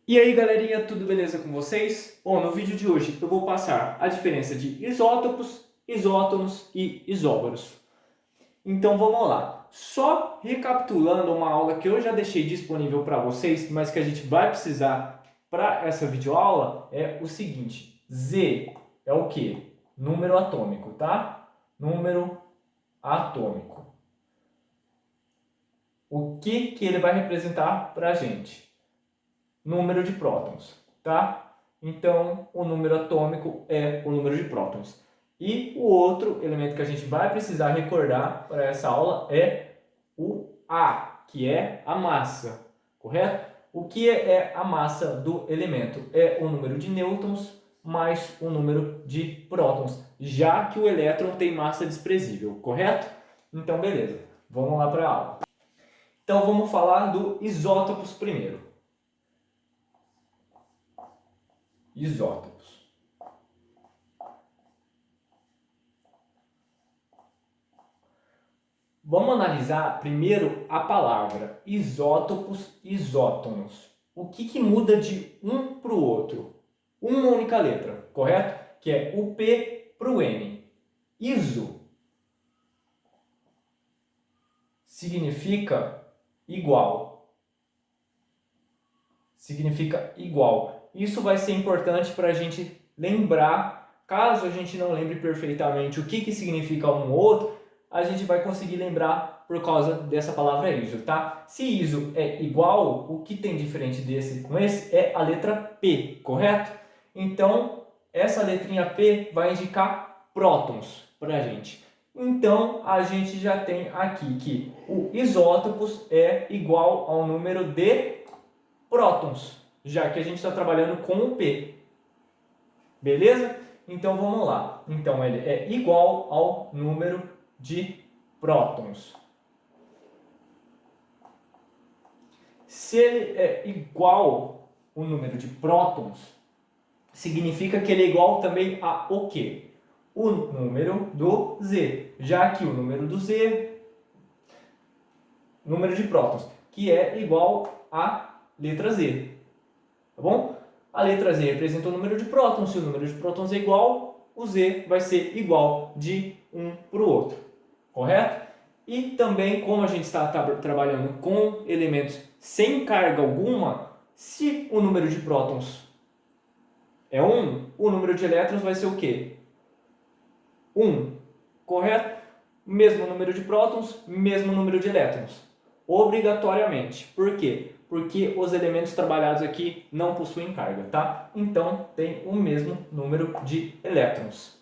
E aí galerinha, tudo beleza com vocês? Bom, no vídeo de hoje eu vou passar a diferença de isótopos, isótonos e isóbaros. Então vamos lá. Só recapitulando uma aula que eu já deixei disponível para vocês, mas que a gente vai precisar para essa videoaula, é o seguinte. Z é o quê? Número atômico, tá? Número atômico. O que ele vai representar para a gente? Número de prótons, tá? Então, o número atômico é o número de prótons. E o outro elemento que a gente vai precisar recordar para essa aula é o A, que é a massa, correto? O que é a massa do elemento? É o número de nêutrons mais o número de prótons, já que o elétron tem massa desprezível, correto? Então, beleza. Vamos lá para a aula. Então, vamos falar do isótopos primeiro. Isótopos. Vamos analisar primeiro a palavra isótopos, isótonos. O que muda de um para o outro? Uma única letra, correto? Que é o P para o N. Iso significa igual. Significa igual. Isso vai ser importante para a gente lembrar, caso a gente não lembre perfeitamente o que significa um ou outro, a gente vai conseguir lembrar por causa dessa palavra iso, tá? Se iso é igual, o que tem diferente desse com esse é a letra P, correto? Então, essa letrinha P vai indicar prótons para a gente. Então, a gente já tem aqui que o isótopos é igual ao número de prótons, já que a gente está trabalhando com o P. Beleza? Então vamos lá. Então ele é igual ao número de prótons. Se ele é igual ao número de prótons, significa que ele é igual também a o quê? O número do Z, já que o número do Z, número de prótons, que é igual a letra Z. Tá bom? A letra Z representa o número de prótons. Se o número de prótons é igual, o Z vai ser igual de um para o outro. Correto? E também, como a gente está trabalhando com elementos sem carga alguma, se o número de prótons é 1, o número de elétrons vai ser o quê? 1. Correto? Mesmo número de prótons, mesmo número de elétrons. Obrigatoriamente. Por quê? Porque os elementos trabalhados aqui não possuem carga, tá? Então, tem o mesmo número de elétrons.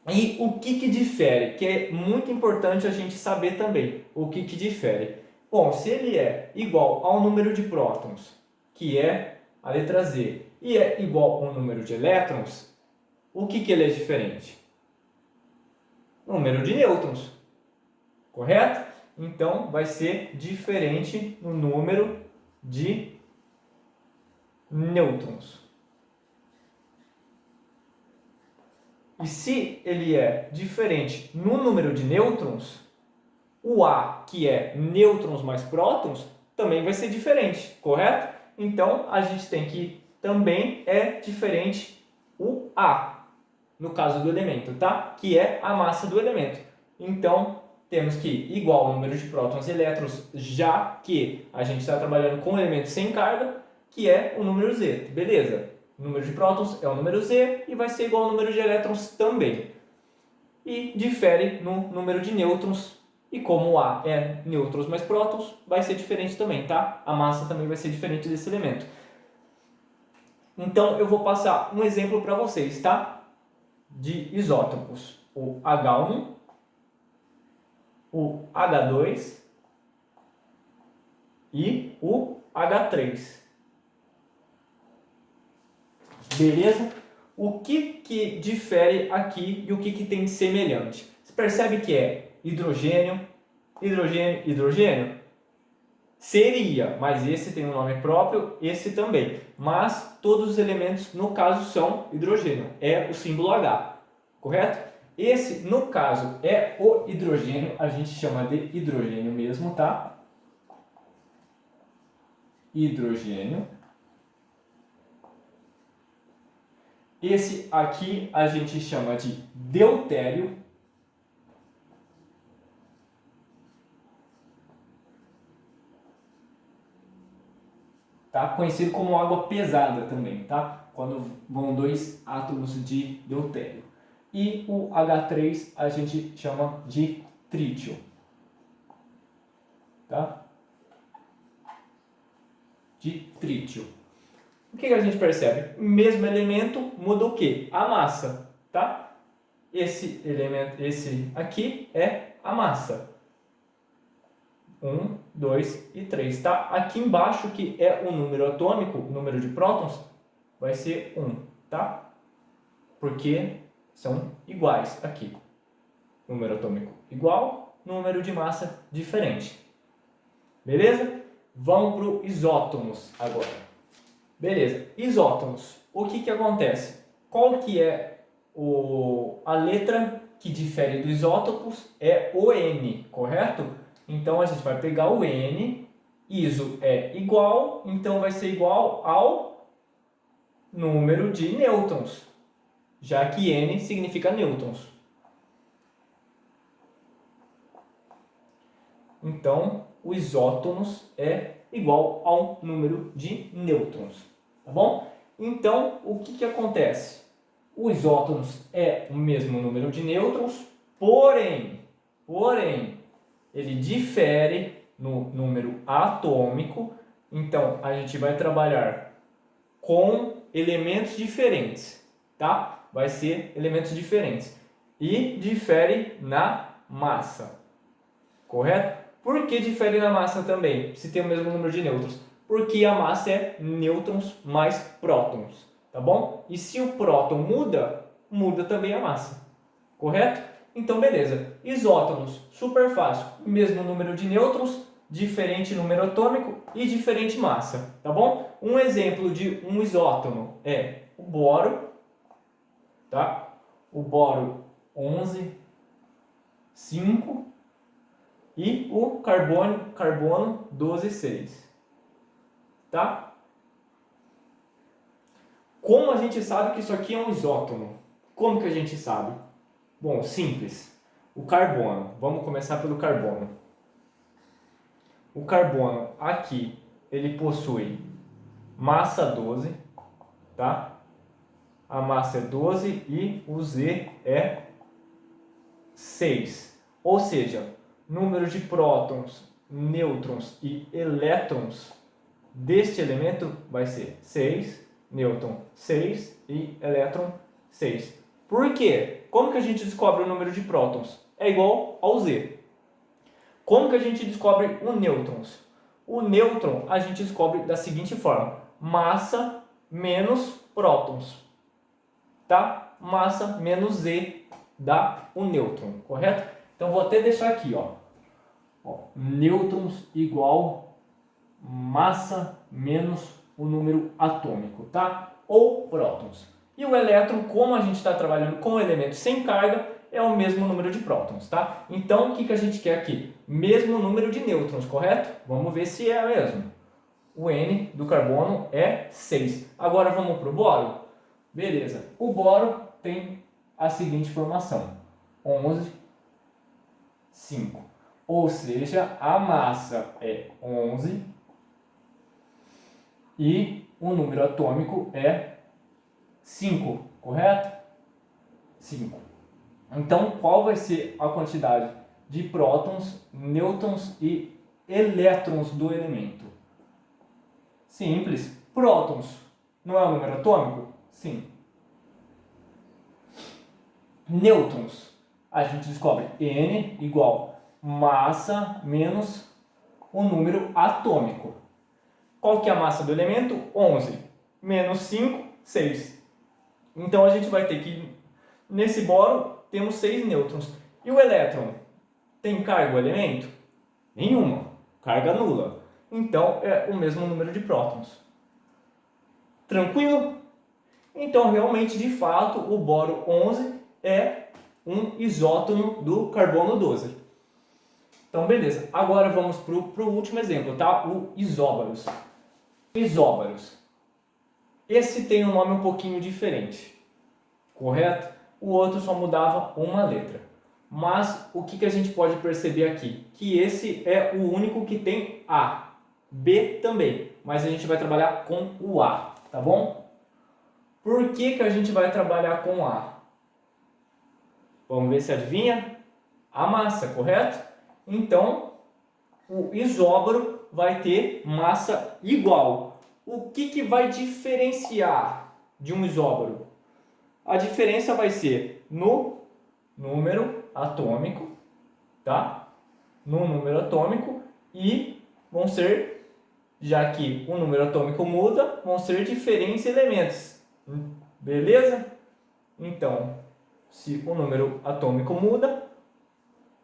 E o que difere? Que é muito importante a gente saber também. O que difere? Bom, se ele é igual ao número de prótons, que é a letra Z, e é igual ao número de elétrons, o que ele é diferente? Número de nêutrons, correto? Então, vai ser diferente no número de nêutrons. E se ele é diferente no número de nêutrons, o A, que é nêutrons mais prótons, também vai ser diferente, correto? Então, a gente tem que também é diferente o A, no caso do elemento, tá? Que é a massa do elemento. Então, temos que igual ao número de prótons e elétrons, já que a gente está trabalhando com elementos sem carga, que é o número Z, beleza? O número de prótons é o número Z e vai ser igual ao número de elétrons também. E difere no número de nêutrons, e como o A é nêutrons mais prótons, vai ser diferente também, tá? A massa também vai ser diferente desse elemento. Então, eu vou passar um exemplo para vocês, tá? De isótopos. O H1, o H2 e o H3. Beleza? O que difere aqui e o que tem de semelhante? Você percebe que é hidrogênio, hidrogênio, hidrogênio? Seria, mas esse tem um nome próprio, esse também. Mas todos os elementos, no caso, são hidrogênio. É o símbolo H, correto? Esse, no caso, é o hidrogênio. A gente chama de hidrogênio mesmo, tá? Hidrogênio. Esse aqui a gente chama de deutério. Tá? Conhecido como água pesada também, tá? Quando vão dois átomos de deutério. E o H3 a gente chama de trítio. Tá? De trítio. O que a gente percebe? Mesmo elemento muda o quê? A massa, tá? Esse elemento, esse aqui é a massa. 1, 2 e 3, tá? Aqui embaixo, que é o número atômico, o número de prótons, vai ser 1, tá? Porque são iguais aqui. Número atômico igual, número de massa diferente. Beleza? Vamos para o isótomos agora. Beleza, isótomos. O que acontece? Qual que é a letra que difere dos isótopos? É o N, correto? Então a gente vai pegar o N, iso é igual, então vai ser igual ao número de nêutrons, já que N significa nêutrons. Então o isótomos é igual ao número de nêutrons, tá bom? Então o que acontece? O isótomos é o mesmo número de nêutrons, porém, ele difere no número atômico. Então, a gente vai trabalhar com elementos diferentes, tá? Vai ser elementos diferentes. E difere na massa, correto? Por que difere na massa também, se tem o mesmo número de nêutrons? Porque a massa é nêutrons mais prótons, tá bom? E se o próton muda, muda também a massa, correto? Então, beleza. Isótomos, super fácil. Mesmo número de nêutrons, diferente número atômico e diferente massa, tá bom? Um exemplo de um isótomo é o boro, tá? O boro 11, 5 e o carbono 12, 6, tá? Como a gente sabe que isso aqui é um isótomo? Como que a gente sabe? Bom, simples. O carbono. Vamos começar pelo carbono. O carbono aqui, ele possui massa 12, tá? A massa é 12 e o Z é 6. Ou seja, número de prótons, nêutrons e elétrons deste elemento vai ser 6, nêutron 6 e elétron 6. Por quê? Como que a gente descobre o número de prótons? É igual ao Z. Como que a gente descobre o nêutrons? O nêutron a gente descobre da seguinte forma: massa menos prótons, tá? Massa menos Z dá o nêutron, correto? Então vou até deixar aqui, ó, nêutrons igual massa menos o número atômico, tá? Ou prótons. E o elétron, como a gente está trabalhando com elementos sem carga, é o mesmo número de prótons, tá? Então, o que a gente quer aqui? Mesmo número de nêutrons, correto? Vamos ver se é mesmo. O N do carbono é 6. Agora vamos para o boro? Beleza. O boro tem a seguinte formação: 11, 5. Ou seja, a massa é 11 e o número atômico é 5, correto? 5. Então, qual vai ser a quantidade de prótons, nêutrons e elétrons do elemento? Simples. Prótons não é um número atômico? Sim. Nêutrons, a gente descobre N igual massa menos o número atômico. Qual que é a massa do elemento? 11. Menos 5, 6. Então, a gente vai ter que, nesse boro, temos 6 nêutrons. E o elétron? Tem carga o elemento? Nenhuma. Carga nula. Então, é o mesmo número de prótons. Tranquilo? Então, realmente, de fato, o boro 11 é um isótomo do carbono 12. Então, beleza. Agora vamos para o último exemplo, tá? O isóbaros. Isóbaros. Esse tem um nome um pouquinho diferente. correto? O outro só mudava uma letra. Mas o que a gente pode perceber aqui? Que esse é o único que tem A. B também, mas a gente vai trabalhar com o A, tá bom? Por que a gente vai trabalhar com A? Vamos ver se adivinha? A massa, correto? Então, o isóbaro vai ter massa igual. O que vai diferenciar de um isóbaro? A diferença vai ser no número atômico, tá? No número atômico e vão ser, já que o número atômico muda, vão ser diferentes elementos. Beleza? Então, se o número atômico muda,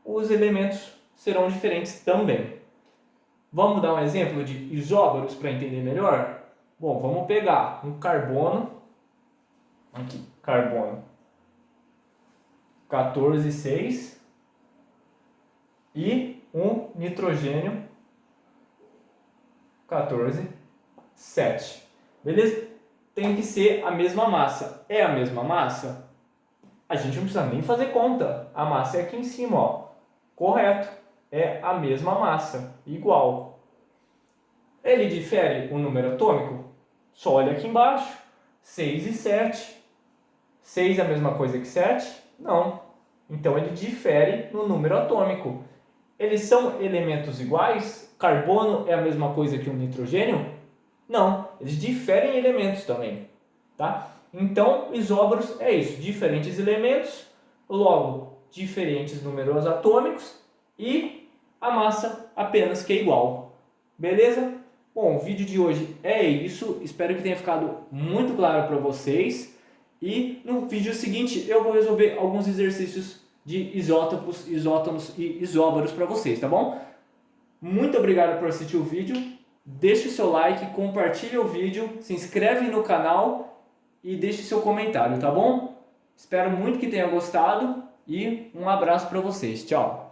os elementos serão diferentes também. Vamos dar um exemplo de isóbaros para entender melhor? Bom, vamos pegar um carbono, aqui, carbono 14,6 e um nitrogênio 14,7. Beleza? Tem que ser a mesma massa. É a mesma massa? A gente não precisa nem fazer conta. A massa é aqui em cima, ó. Correto. É a mesma massa. Igual. Ele difere o número atômico? Só olha aqui embaixo. 6 e 7. 6 é a mesma coisa que 7? Não. Então ele difere no número atômico. Eles são elementos iguais? Carbono é a mesma coisa que o nitrogênio? Não, eles diferem em elementos também, tá? Então, isóbaros é isso, diferentes elementos, logo, diferentes números atômicos e a massa apenas que é igual, beleza? Bom, o vídeo de hoje é isso, espero que tenha ficado muito claro para vocês e no vídeo seguinte eu vou resolver alguns exercícios de isótopos, isótonos e isóbaros para vocês, tá bom? Muito obrigado por assistir o vídeo. Deixe o seu like, compartilhe o vídeo, se inscreve no canal e deixe seu comentário, tá bom? Espero muito que tenha gostado e um abraço para vocês. Tchau!